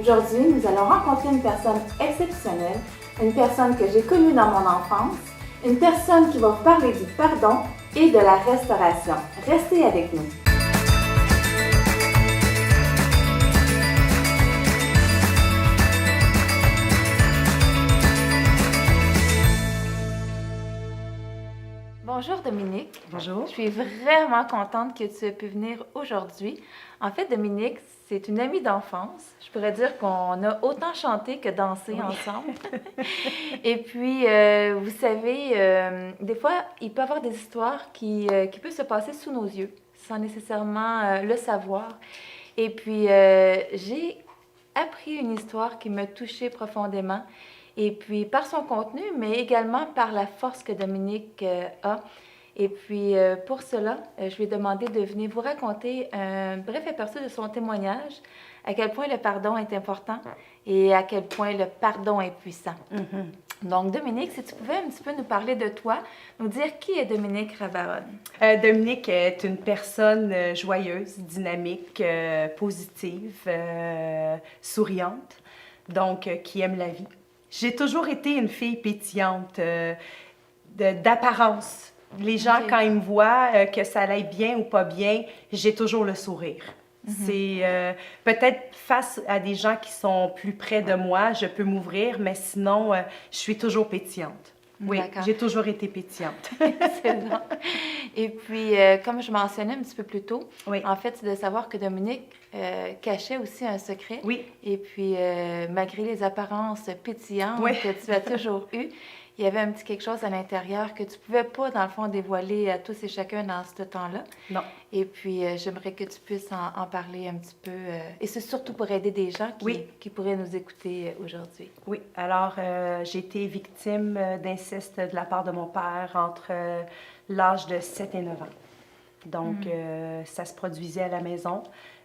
Aujourd'hui, nous allons rencontrer une personne exceptionnelle, une personne que j'ai connue dans mon enfance, une personne qui va vous parler du pardon et de la restauration. Restez avec nous. Bonjour Dominique. Bonjour. Je suis vraiment contente que tu aies pu venir aujourd'hui. En fait, Dominique, c'est une amie d'enfance. Je pourrais dire qu'on a autant chanté que dansé ensemble. Et puis, vous savez, des fois, il peut y avoir des histoires qui peuvent se passer sous nos yeux, sans nécessairement le savoir. Et puis, j'ai appris une histoire qui m'a touchée profondément. Et puis, par son contenu, mais également par la force que Dominique a. Et puis, pour cela, je lui ai demandé de venir vous raconter un bref aperçu de son témoignage, à quel point le pardon est important et à quel point le pardon est puissant. Donc, Dominique, si tu pouvais un petit peu nous parler de toi, nous dire qui est Dominique Rabaronne. Dominique est une personne joyeuse, dynamique, positive, souriante, donc qui aime la vie. J'ai toujours été une fille pétillante, d'apparence. Les gens, quand ils me voient, que ça aille bien ou pas bien, j'ai toujours le sourire. C'est peut-être face à des gens qui sont plus près de moi, je peux m'ouvrir, mais sinon, je suis toujours pétillante. Oui, j'ai toujours été pétillante. C'est bon. Et puis, comme je mentionnais un petit peu plus tôt, en fait, c'est de savoir que Dominique cachait aussi un secret. Oui. Et puis, malgré les apparences pétillantes que tu as toujours eues, il y avait un petit quelque chose à l'intérieur que tu ne pouvais pas, dans le fond, dévoiler à tous et chacun dans ce temps-là. Non. Et puis, j'aimerais que tu puisses en parler un petit peu. Et c'est surtout pour aider des gens qui pourraient nous écouter aujourd'hui. Oui. Alors, j'ai été victime d'inceste de la part de mon père entre l'âge de 7 et 9 ans. Donc, ça se produisait à la maison.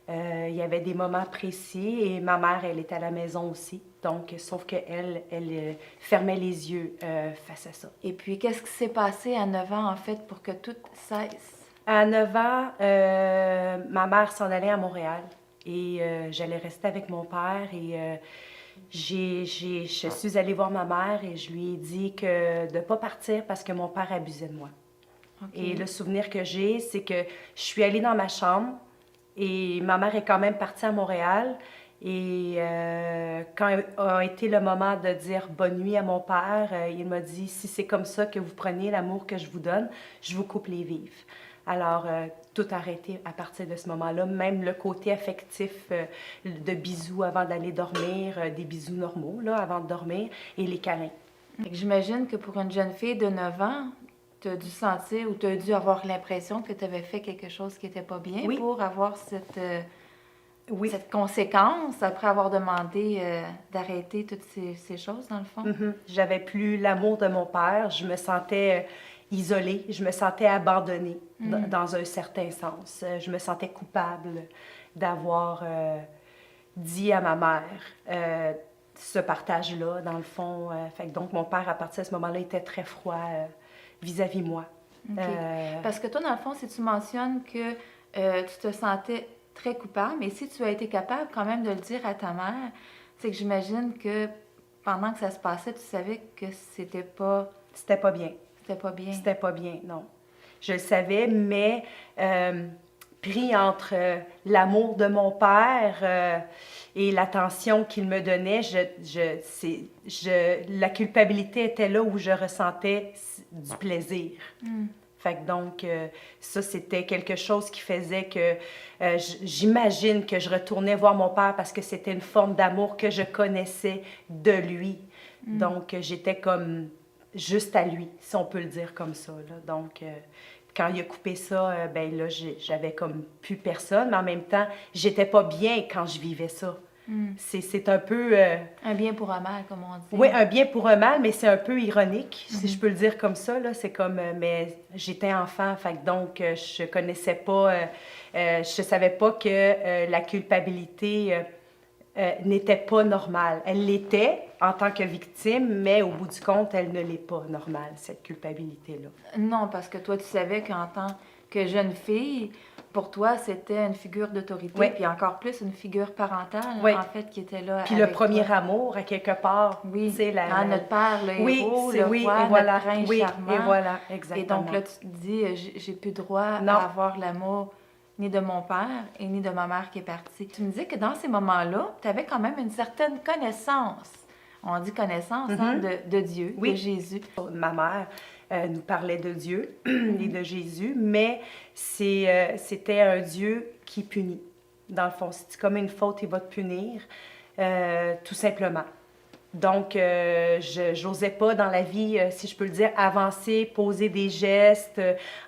Il y avait des moments précis et ma mère, elle était à la maison aussi. Donc, sauf qu'elle, elle fermait les yeux face à ça. Et puis, qu'est-ce qui s'est passé à 9 ans, en fait, pour que tout cesse? À 9 ans, ma mère s'en allait à Montréal et j'allais rester avec mon père et je suis allée voir ma mère et je lui ai dit que de ne pas partir parce que mon père abusait de moi. Okay. Et le souvenir que j'ai, c'est que je suis allée dans ma chambre et ma mère est quand même partie à Montréal. Et quand a été le moment de dire bonne nuit à mon père, il m'a dit, si c'est comme ça que vous prenez l'amour que je vous donne, je vous coupe les vivres. Alors, tout a arrêté à partir de ce moment-là, même le côté affectif de bisous avant d'aller dormir, des bisous normaux là, avant de dormir, et les câlins. J'imagine que pour une jeune fille de 9 ans, tu as dû sentir ou tu as dû avoir l'impression que tu avais fait quelque chose qui n'était pas bien pour avoir cette conséquence après avoir demandé d'arrêter toutes ces choses, dans le fond. J'avais plus l'amour de mon père, je me sentais isolée, je me sentais abandonnée dans un certain sens. Je me sentais coupable d'avoir dit à ma mère ce partage-là, dans le fond. Donc, mon père, à partir de ce moment-là, était très froid vis-à-vis moi. Okay. Parce que toi, dans le fond, si tu mentionnes que tu te sentais très coupable, mais si tu as été capable quand même de le dire à ta mère, c'est que j'imagine que pendant que ça se passait, tu savais que c'était pas... C'était pas bien. C'était pas bien. C'était pas bien, non. Je le savais, mais pris entre l'amour de mon père et l'attention qu'il me donnait, la culpabilité était là où je ressentais du plaisir. Fait que donc, ça, c'était quelque chose qui faisait que j'imagine que je retournais voir mon père parce que c'était une forme d'amour que je connaissais de lui. Donc, j'étais comme juste à lui, si on peut le dire comme ça. Là. Donc, quand il a coupé ça, ben là, j'avais comme plus personne, mais en même temps, j'étais pas bien quand je vivais ça. C'est un peu... un bien pour un mal, comme on dit. Oui, un bien pour un mal, mais c'est un peu ironique, si je peux le dire comme ça. C'est comme... mais j'étais enfant, fait que donc je connaissais pas... je savais pas que la culpabilité n'était pas normale. Elle l'était en tant que victime, mais au bout du compte, elle ne l'est pas normale, cette culpabilité-là. Non, parce que toi, tu savais qu'en tant que jeune fille, pour toi, c'était une figure d'autorité, Oui. puis encore plus une figure parentale, Oui. en fait, qui était là Puis le avec premier toi. amour, à quelque part. Oui, Tu sais, notre père, le Oui, héros, c'est le oui, roi, et voilà. notre prince Oui, charmant. et voilà, Et exactement. donc là, tu te dis, j'ai plus droit Non. à avoir l'amour ni de mon père et ni de ma mère qui est partie. Tu me dis que dans ces moments-là, tu avais quand même une certaine connaissance. On dit connaissance, hein, de Dieu, Oui. de Jésus. Ma mère nous parlait de Dieu et de Jésus, mais c'était un Dieu qui punit. Dans le fond, si tu commets une faute, il va te punir, tout simplement. Donc, je n'osais pas dans la vie, si je peux le dire, avancer, poser des gestes,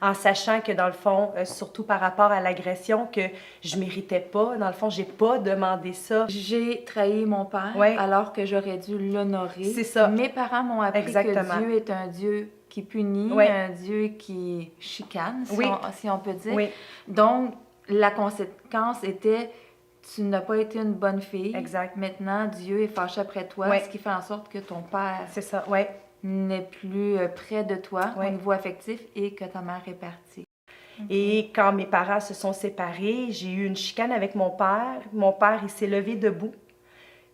en sachant que dans le fond, surtout par rapport à l'agression, que je méritais pas. Dans le fond, j'ai pas demandé ça. J'ai trahi mon père Ouais. alors que j'aurais dû l'honorer. C'est ça. Mes parents m'ont appris Exactement. que Dieu est un Dieu qui punit, Ouais. un Dieu qui chicane, Oui. si on peut dire. Oui, Donc, la conséquence était, tu n'as pas été une bonne fille. exact. Maintenant, Dieu est fâché après toi, Ouais. ce qui fait en sorte que ton père C'est ça, oui. n'est plus près de toi Ouais. au niveau affectif et que ta mère est partie. Et quand mes parents se sont séparés, j'ai eu une chicane avec mon père. Mon père, il s'est levé debout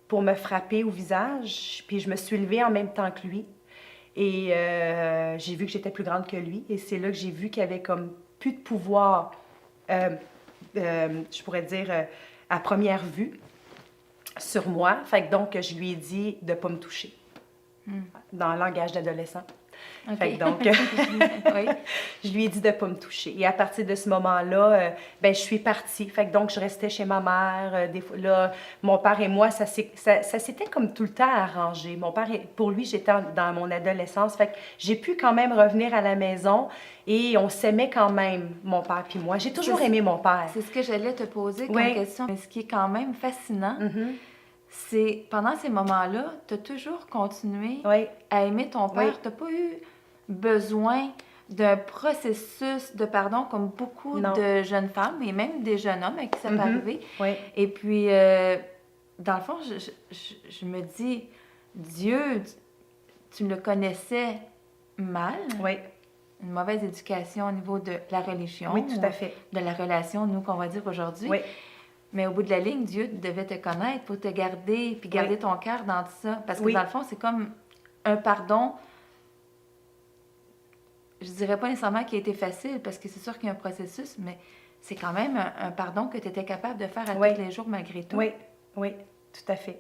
pour me frapper au visage, puis je me suis levée en même temps que lui. Et j'ai vu que j'étais plus grande que lui. Et c'est là que j'ai vu qu'il y avait comme plus de pouvoir, je pourrais dire, à première vue, sur moi. Fait que donc, je lui ai dit de ne pas me toucher, dans le langage d'adolescent. OK. Fait que donc, Oui. je lui ai dit de ne pas me toucher. Et à partir de ce moment-là, ben, je suis partie. Fait que donc, je restais chez ma mère. Des fois, là, mon père et moi, ça s'était comme tout le temps arrangé. Mon père, pour lui, j'étais dans mon adolescence. Fait que j'ai pu quand même revenir à la maison et on s'aimait quand même, mon père puis moi. J'ai toujours aimé mon père. C'est ce que j'allais te poser comme Oui. question. Mais ce qui est quand même fascinant, Mhm. c'est pendant ces moments-là, tu as toujours continué Oui, à aimer ton père. Oui. Tu n'as pas eu besoin d'un processus de pardon comme beaucoup Non. de jeunes femmes et même des jeunes hommes à qui ça peut arriver. oui, Et puis, dans le fond, je me dis, Dieu, tu le connaissais mal, oui, une mauvaise éducation au niveau de la religion, oui, tout à fait. de la relation, nous, qu'on va dire aujourd'hui. Oui, Mais au bout de la ligne, Dieu devait te connaître pour te garder, puis garder Oui. ton cœur dans tout ça. Parce que Oui. dans le fond, c'est comme un pardon, je dirais pas nécessairement qu'il a été facile, parce que c'est sûr qu'il y a un processus, mais c'est quand même un pardon que tu étais capable de faire à Oui. tous les jours malgré tout. oui, oui, tout à fait.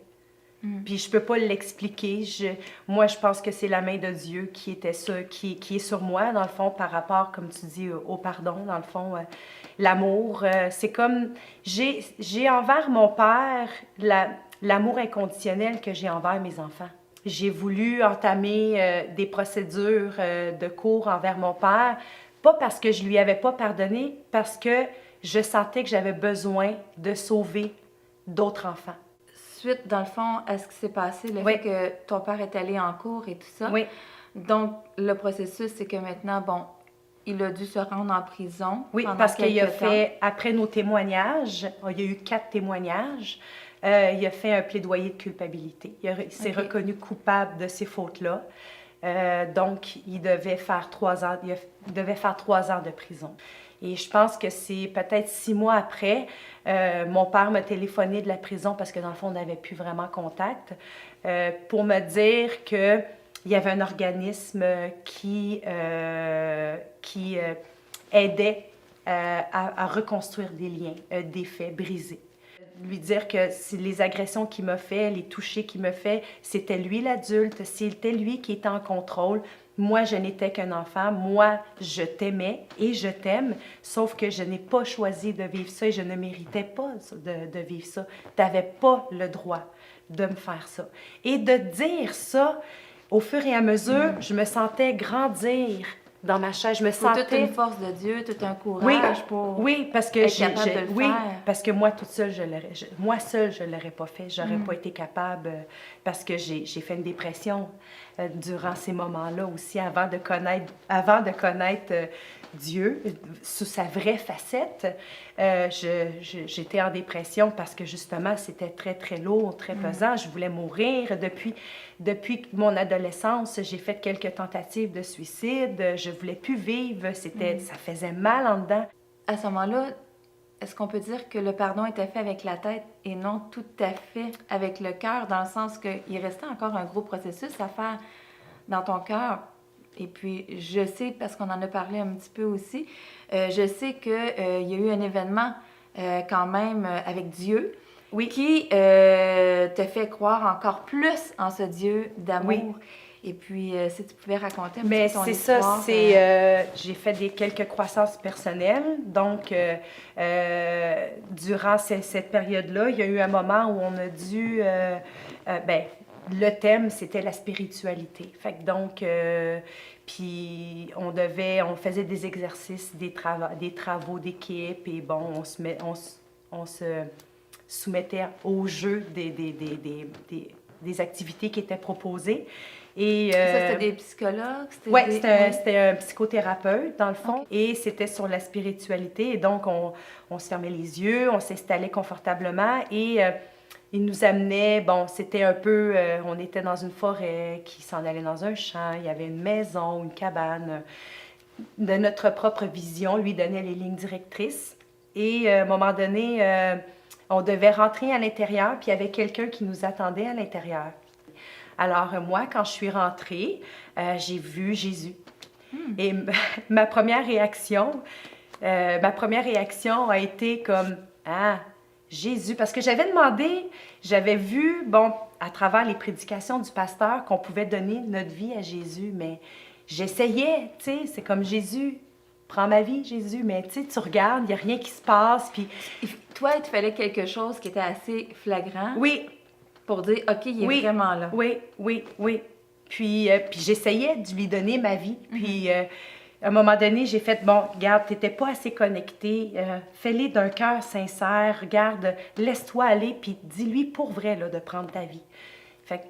Mm. Puis je peux pas l'expliquer. Moi, je pense que c'est la main de Dieu qui était ça, qui est sur moi, dans le fond, par rapport, comme tu dis, au pardon, dans le fond, l'amour. C'est comme, j'ai envers mon père l'amour inconditionnel que j'ai envers mes enfants. J'ai voulu entamer des procédures de cours envers mon père, pas parce que je lui avais pas pardonné, parce que je sentais que j'avais besoin de sauver d'autres enfants. Suite, dans le fond, à ce qui s'est passé, le Oui. fait que ton père est allé en cours et tout ça. Oui, Donc, le processus, c'est que maintenant, bon, il a dû se rendre en prison. oui, pendant parce qu'il a quelques temps. fait, après nos témoignages, il y a eu 4 témoignages, il a fait un plaidoyer de culpabilité. Il s'est OK. reconnu coupable de ces fautes-là. Donc, il devait faire 3 ans, il devait faire 3 ans de prison. Et je pense que c'est peut-être 6 mois après, mon père m'a téléphoné de la prison parce que dans le fond, on n'avait plus vraiment contact, pour me dire que il y avait un organisme qui aidait à reconstruire des liens, des faits brisés. Lui dire que si les agressions qu'il m'a fait, les touchés qu'il me fait, c'était lui l'adulte, c'était lui qui était en contrôle. Moi, je n'étais qu'un enfant. Moi, je t'aimais et je t'aime, sauf que je n'ai pas choisi de vivre ça et je ne méritais pas de vivre ça. Tu n'avais pas le droit de me faire ça. Et de dire ça, au fur et à mesure, je me sentais grandir dans ma chaise. Je me Faut toute sentais... une force de Dieu, tout un courage Oui, pour oui, parce que être capable de le oui, faire. parce que moi toute seule moi seule je l'aurais pas fait, j'aurais pas été capable parce que j'ai fait une dépression durant ces moments-là aussi avant de connaître Dieu sous sa vraie facette. J'étais en dépression parce que justement c'était très très lourd, très pesant. Je voulais mourir depuis mon adolescence. J'ai fait quelques tentatives de suicide. Je voulais plus vivre. Ça faisait mal en dedans. À ce moment-là, est-ce qu'on peut dire que le pardon était fait avec la tête et non tout à fait avec le cœur, dans le sens qu'il restait encore un gros processus à faire dans ton cœur? Et puis, je sais, parce qu'on en a parlé un petit peu aussi, je sais qu'il y a eu un événement quand même avec Dieu qui te fait croire encore plus en ce Dieu d'amour. Oui. Et puis, si tu pouvais raconter un Mais petit peu ton c'est histoire. ça, j'ai fait quelques croissances personnelles. Donc, durant cette période-là, il y a eu un moment où on a dû... le thème, c'était la spiritualité. Fait que donc, puis on faisait des exercices, des travaux d'équipe, et bon, on se soumettait au jeu des activités qui étaient proposées. Et, ça, c'était des psychologues? Oui, c'était un psychothérapeute, dans le fond. Okay. Et c'était sur la spiritualité. Et donc, on se fermait les yeux, on s'installait confortablement et il nous amenait, bon, c'était un peu, on était dans une forêt qui s'en allait dans un champ, il y avait une maison, une cabane. De notre propre vision, lui donnait les lignes directrices. Et à un moment donné, on devait rentrer à l'intérieur, puis il y avait quelqu'un qui nous attendait à l'intérieur. Alors, moi, quand je suis rentrée, j'ai vu Jésus. Et ma première réaction a été comme « Ah, Jésus! » Parce que j'avais vu, bon, à travers les prédications du pasteur, qu'on pouvait donner notre vie à Jésus, mais j'essayais, tu sais, c'est comme Jésus, prends ma vie, Jésus, mais tu sais, tu regardes, il n'y a rien qui se passe, puis... Toi, il te fallait quelque chose qui était assez flagrant. Oui. Pour dire, OK, il est vraiment là. Oui. Puis j'essayais de lui donner ma vie. Puis à un moment donné, j'ai fait, bon, regarde, tu n'étais pas assez connecté. Fais-le d'un cœur sincère. Regarde, laisse-toi aller. Puis dis-lui pour vrai là, de prendre ta vie.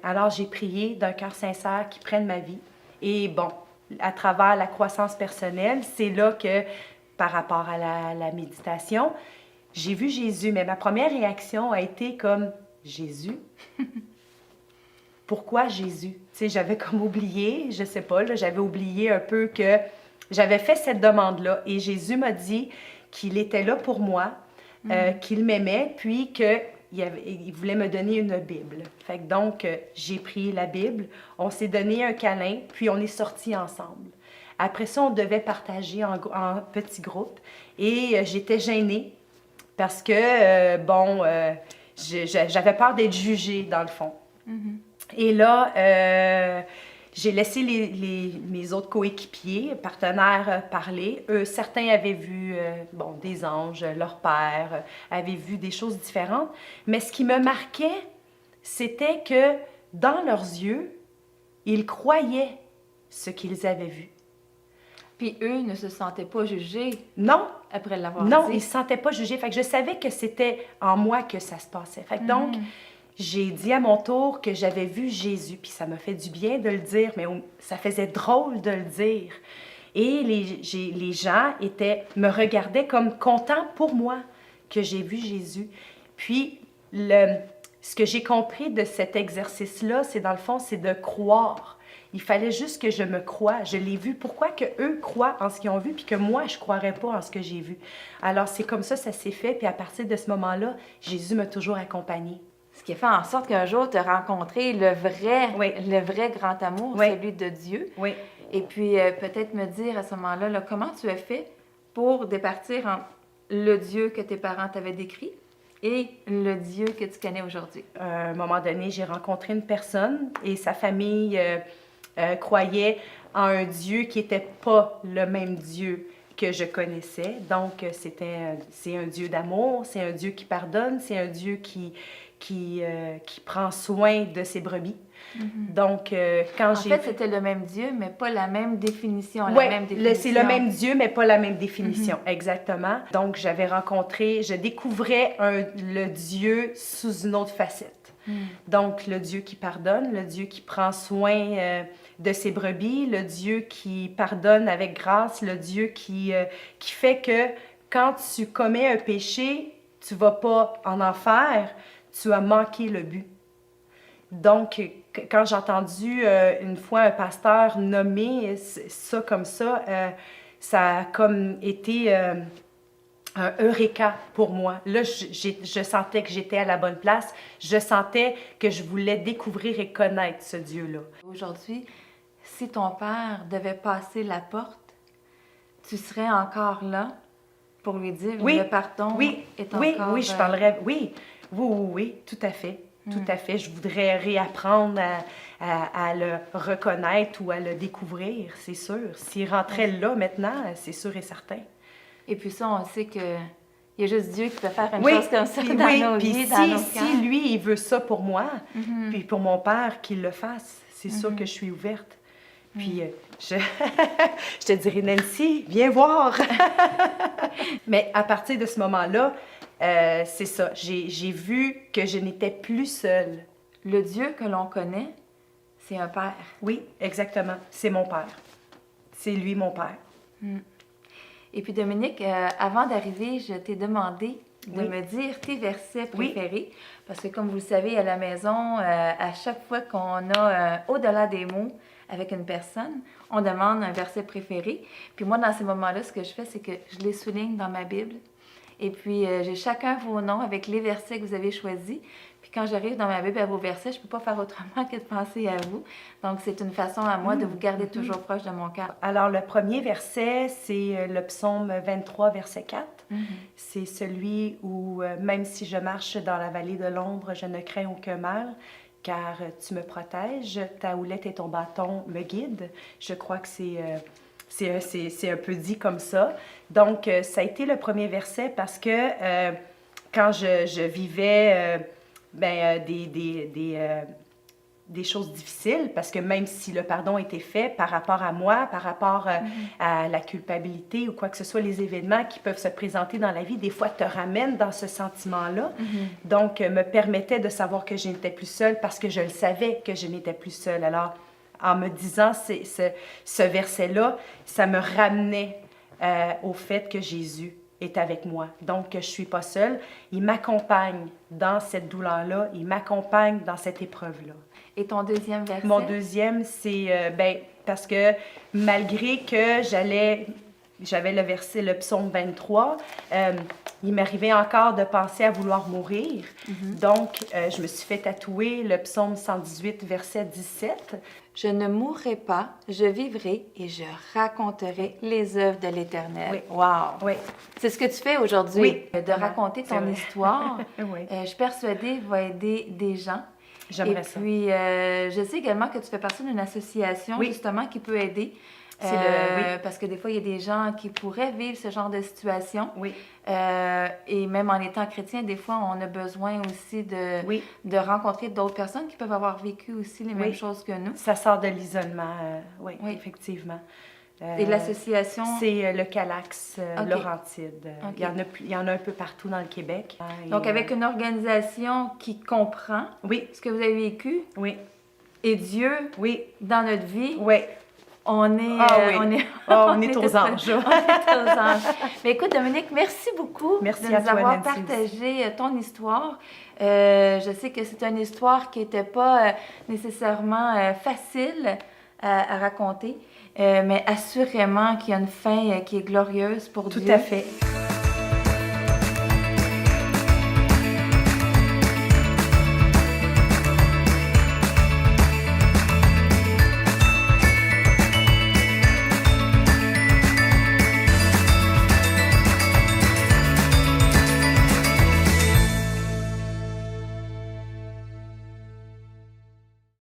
Alors, j'ai prié d'un cœur sincère qu'il prenne ma vie. Et bon, à travers la croissance personnelle, c'est là que, par rapport à la méditation, j'ai vu Jésus. Mais ma première réaction a été comme... Jésus? Pourquoi Jésus? Tu sais, j'avais comme oublié, je sais pas, là, j'avais oublié un peu que j'avais fait cette demande-là. Et Jésus m'a dit qu'il était là pour moi, qu'il m'aimait, puis qu'il voulait me donner une Bible. Fait que donc, j'ai pris la Bible, on s'est donné un câlin, puis on est sortis ensemble. Après ça, on devait partager en petits groupes. Et j'étais gênée parce que, j'avais peur d'être jugée, dans le fond. Et là, j'ai laissé mes autres coéquipiers, partenaires, parler. Certains avaient vu des anges, leur père, avaient vu des choses différentes. Mais ce qui me marquait, c'était que dans leurs yeux, ils croyaient ce qu'ils avaient vu. Puis eux ne se sentaient pas jugés. Non. Après l'avoir dit. Non, ils ne se sentaient pas jugés. Fait que je savais que c'était en moi que ça se passait. Fait que donc, j'ai dit à mon tour que j'avais vu Jésus. Puis ça m'a fait du bien de le dire, mais ça faisait drôle de le dire. Et les gens me regardaient comme contents pour moi que j'ai vu Jésus. Puis, ce que j'ai compris de cet exercice-là, c'est dans le fond, c'est de croire. Il fallait juste que je me croie. Je l'ai vu. Pourquoi que eux croient en ce qu'ils ont vu, puis que moi, je ne croirais pas en ce que j'ai vu? Alors, c'est comme ça s'est fait. Puis à partir de ce moment-là, Jésus m'a toujours accompagnée. Ce qui a fait en sorte qu'un jour, tu as rencontré le vrai grand amour, celui de Dieu. Oui. Et puis, peut-être me dire à ce moment-là, là, comment tu as fait pour départir entre le Dieu que tes parents t'avaient décrit et le Dieu que tu connais aujourd'hui? À un moment donné, j'ai rencontré une personne et sa famille... croyait en un Dieu qui n'était pas le même Dieu que je connaissais. Donc, c'est un Dieu d'amour, c'est un Dieu qui pardonne, c'est un Dieu qui prend soin de ses brebis. Donc, quand En fait, c'était le même Dieu, mais pas la même définition. Oui, c'est le même Dieu, mais pas la même définition, exactement. Donc, je découvrais le Dieu sous une autre facette. Donc, le Dieu qui pardonne, le Dieu qui prend soin de ses brebis, le Dieu qui pardonne avec grâce, le Dieu qui fait que quand tu commets un péché, tu ne vas pas en enfer, tu as manqué le but. Donc, quand j'ai entendu une fois un pasteur nommer ça comme ça, ça a comme été un eureka pour moi. Là, je sentais que j'étais à la bonne place. Je sentais que je voulais découvrir et connaître ce Dieu-là. Aujourd'hui, si ton père devait passer la porte, tu serais encore là pour lui dire Oui, le pardon oui, est oui, encore... oui, je parlerais, oui, oui, oui, oui, tout à fait, tout à fait. Je voudrais réapprendre à le reconnaître ou à le découvrir, c'est sûr. S'il rentrait là maintenant, c'est sûr et certain. Et puis ça, on sait que il y a juste Dieu qui peut faire une Oui, chose comme ça puis dans oui, nos puis vies, dans nos si cœurs. lui, il veut ça pour moi, puis pour mon père, qu'il le fasse, c'est sûr que je suis ouverte. Puis je te dirais, Nancy, viens voir. Mais à partir de ce moment-là, c'est ça. J'ai vu que je n'étais plus seule. Le Dieu que l'on connaît, c'est un père. Oui, exactement. C'est mon père. C'est lui, mon père. Et puis Dominique, avant d'arriver, je t'ai demandé de Oui. me dire tes versets Oui. préférés. Parce que comme vous le savez, à la maison, à chaque fois qu'on a au-delà des mots avec une personne, on demande un verset préféré. Puis moi, dans ces moments-là, ce que je fais, c'est que je les souligne dans ma Bible. Et puis, j'ai chacun vos noms avec les versets que vous avez choisis. Puis quand j'arrive dans ma Bible à vos versets, je ne peux pas faire autrement que de penser à vous. Donc, c'est une façon à moi de vous garder toujours proche de mon cœur. Alors, le premier verset, c'est le psaume 23, verset 4. C'est celui où, même si je marche dans la vallée de l'ombre, je ne crains aucun mal, car tu me protèges, ta houlette et ton bâton me guident. Je crois que c'est un peu dit comme ça. Donc, ça a été le premier verset parce que quand je vivais des choses difficiles, parce que même si le pardon était fait par rapport à moi, par rapport à la culpabilité ou quoi que ce soit, les événements qui peuvent se présenter dans la vie, des fois te ramènent dans ce sentiment-là. Donc, me permettait de savoir que je n'étais plus seule parce que je le savais que je n'étais plus seule. Alors, en me disant ce verset-là, ça me ramenait au fait que Jésus est avec moi. Donc, je ne suis pas seule. Il m'accompagne dans cette douleur-là. Il m'accompagne dans cette épreuve-là. Et ton deuxième verset? Mon deuxième, c'est parce que malgré que j'avais le verset, le psaume 23, il m'arrivait encore de penser à vouloir mourir. Donc, je me suis fait tatouer le psaume 118, verset 17. Je ne mourrai pas, je vivrai et je raconterai les œuvres de l'Éternel. Oui. Wow! Oui. C'est ce que tu fais aujourd'hui, Oui. de raconter ton histoire. Oui. Je suis persuadée va aider des gens. J'aimerais ça. Et puis, je sais également que tu fais partie d'une association, Oui. justement, qui peut aider. Oui. Parce que des fois, il y a des gens qui pourraient vivre ce genre de situation. Oui. Et même en étant chrétien, des fois, on a besoin aussi Oui. de rencontrer d'autres personnes qui peuvent avoir vécu aussi les mêmes choses que nous. Ça sort de l'isolement, oui, Oui. effectivement. Et l'association? C'est le Calax OK. Laurentide. OK. Il y en a un peu partout dans le Québec. Donc, avec une organisation qui comprend Oui, ce que vous avez vécu oui, et Dieu oui, dans notre vie, oui. on est, oui. On est aux anges. On est aux anges. Mais écoute, Dominique, merci beaucoup Merci de à nous toi, avoir Nancy. partagé ton histoire. Je sais que c'est une histoire qui n'était pas nécessairement facile à raconter, mais assurément qu'il y a une fin qui est glorieuse pour Dieu. Tout à fait.